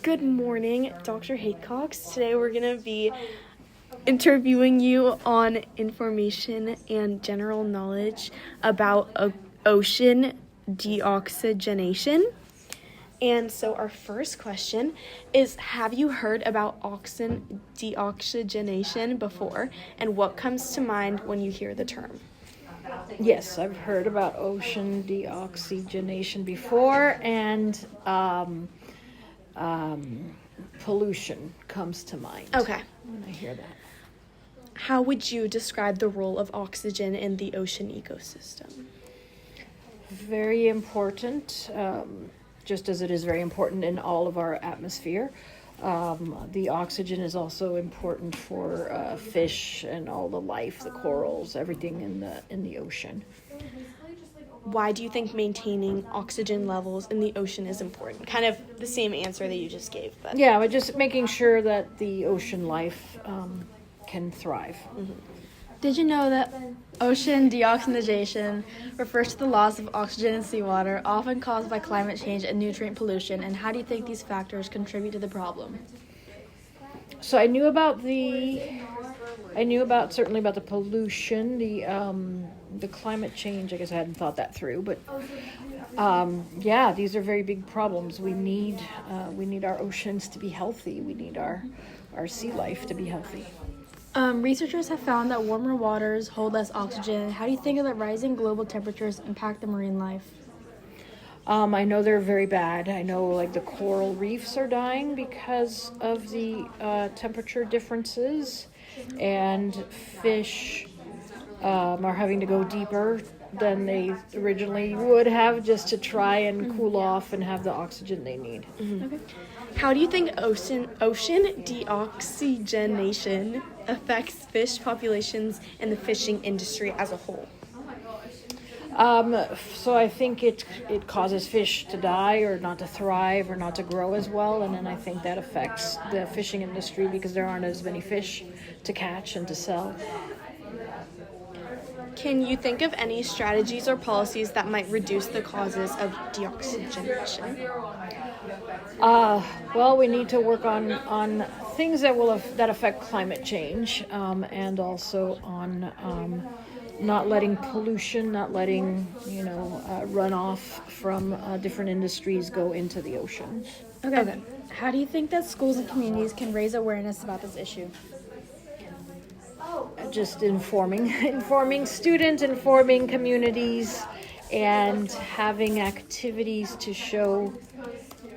Good morning, Dr. Haycox. Today we're going to be interviewing you on information and general knowledge about ocean deoxygenation. And so our first question is, have you heard about ocean deoxygenation before, and what comes to mind when you hear the term? Yes, I've heard about ocean deoxygenation before, and pollution comes to mind. Okay. When I hear that. How would you describe the role of oxygen in the ocean ecosystem? Very important, just as it is very important in all of our atmosphere. The oxygen is also important for fish and all the life, the corals, everything in the ocean. Why do you think maintaining oxygen levels in the ocean is important? Kind of the same answer that you just gave. But Yeah, but just making sure that the ocean life can thrive. Mm-hmm. Did you know that ocean deoxygenation refers to the loss of oxygen in seawater, often caused by climate change and nutrient pollution? And how do you think these factors contribute to the problem? So I knew certainly about the pollution, the climate change. I guess I hadn't thought that through, but yeah, these are very big problems. We need our oceans to be healthy. We need our sea life to be healthy. Researchers have found that warmer waters hold less oxygen. How do you think that rising global temperatures impact the marine life? I know they're very bad. I know like the coral reefs are dying because of the temperature differences, and fish are having to go deeper than they originally would have just to try and cool off and have the oxygen they need. Mm-hmm. Okay. How do you think ocean deoxygenation affects fish populations and the fishing industry as a whole? So I think it causes fish to die or not to thrive or not to grow as well, and then I think that affects the fishing industry because there aren't as many fish to catch and to sell. Can you think of any strategies or policies that might reduce the causes of deoxygenation? Well, we need to work on things that affect climate change, and also on not letting pollution, not letting runoff from different industries go into the ocean. Okay. How do you think that schools and communities can raise awareness about this issue? Just informing students, informing communities, and having activities to show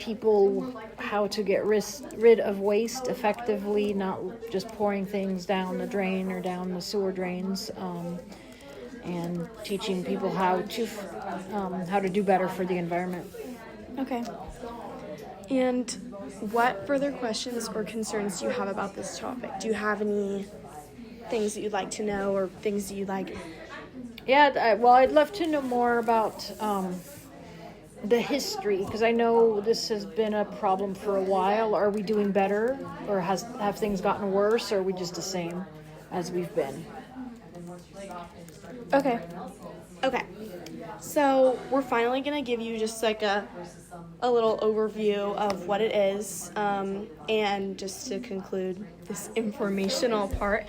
people how to get rid of waste effectively, not just pouring things down the drain or down the sewer drains, and teaching people how to do better for the environment. Okay. And what further questions or concerns do you have about this topic? Do you have any things that you'd like to know or things that you'd like? Yeah, well, I'd love to know more about the history, because I know this has been a problem for a while. Are we doing better, or have things gotten worse, or are we just the same as we've been? Okay. So we're finally going to give you just like a little overview of what it is, and just to conclude this informational part,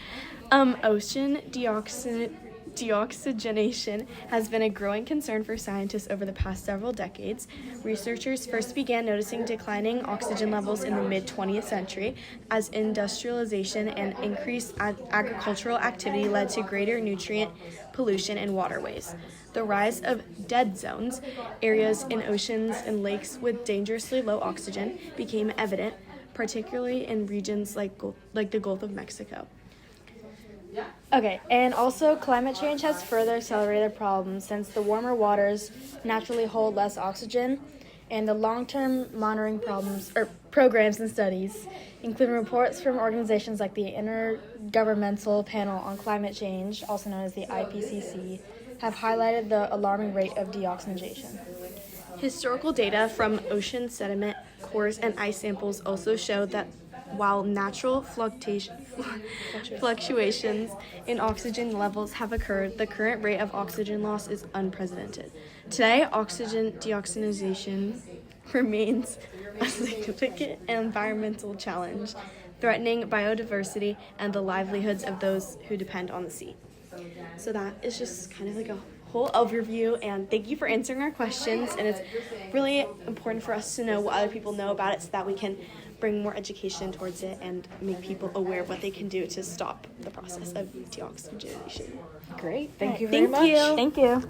ocean deoxygenation has been a growing concern for scientists over the past several decades. Researchers first began noticing declining oxygen levels in the mid-20th century as industrialization and increased agricultural activity led to greater nutrient pollution in waterways. The rise of dead zones, areas in oceans and lakes with dangerously low oxygen, became evident, particularly in regions like the Gulf of Mexico. Okay, and also climate change has further accelerated the problem since the warmer waters naturally hold less oxygen, and the long-term monitoring programs and studies, including reports from organizations like the Intergovernmental Panel on Climate Change, also known as the IPCC, have highlighted the alarming rate of deoxygenation. Historical data from ocean sediment cores and ice samples also show that while natural fluctuations in oxygen levels have occurred, the current rate of oxygen loss is unprecedented. Today, oxygen deoxygenation remains a significant environmental challenge, threatening biodiversity and the livelihoods of those who depend on the sea. So that is just kind of like a whole overview, and thank you for answering our questions. And it's really important for us to know what other people know about it so that we can bring more education towards it and make people aware of what they can do to stop the process of deoxygenation. Great. Thank you very much. Thank you.